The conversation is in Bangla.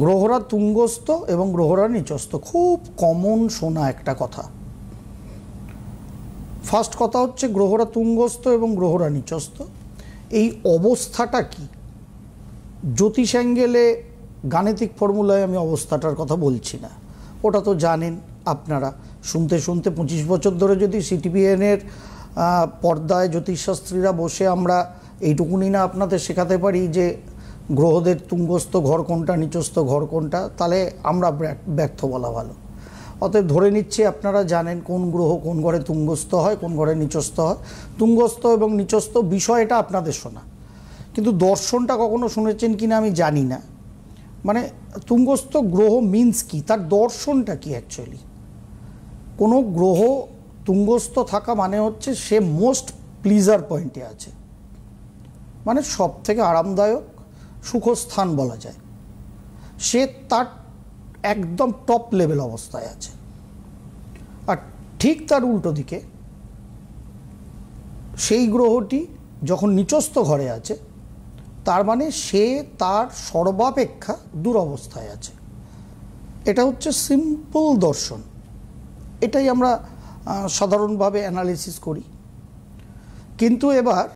গ্রহরা তুঙ্গস্থ এবং গ্রহরা নিচস্থ, খুব কমন শোনা একটা কথা। ফার্স্ট কথা হচ্ছে গ্রহরা তুঙ্গস্থ এবং গ্রহরা নিচস্থ, এই অবস্থাটা কি? জ্যোতিষ অ্যাঙ্গেলে গাণিতিক ফর্মুলায় আমি অবস্থাটার কথা বলছি না, ওটা তো জানেন আপনারা। শুনতে শুনতে 25 বছর ধরে যদি সিটিভিএনের পর্দায় জ্যোতিষশাস্ত্রীরা বসে আমরা এইটুকুনি না আপনাদের শেখাতে পারি যে গ্রহদের তুঙ্গস্থ ঘর কোনটা, নিচস্থ ঘর কোনটা, তাহলে আমরা ব্যর্থ বলা ভালো। অতএব ধরে নিচ্ছি আপনারা জানেন কোন গ্রহ কোন ঘরে তুঙ্গস্থ হয়, কোন ঘরে নিচস্থ হয়। তুঙ্গস্থ এবং নিচস্থ বিষয়টা আপনাদের শোনা, কিন্তু দর্শনটা কখনো শুনেছেন কিনা আমি জানি না। মানে তুঙ্গস্থ গ্রহ মিন্স কি, তার দর্শনটা কি অ্যাকচুয়ালি? কোনো গ্রহ তুঙ্গস্থ থাকা মানে হচ্ছে সে মোস্ট প্লিজার পয়েন্টে আছে, মানে সব থেকে আরামদায়ক সুখস্থান বলা যায়, সে তার একদম টপ লেভেল অবস্থায় আছে। আর ঠিক তার উল্টো দিকে সেই গ্রহটি যখন নিচস্থ ঘরে আছে, তার মানে সে তার সর্বাপেক্ষা দুরবস্থায় আছে। এটা হচ্ছে সিম্পল দর্শন, এটাই আমরা সাধারণভাবে অ্যানালিসিস করি। কিন্তু এবার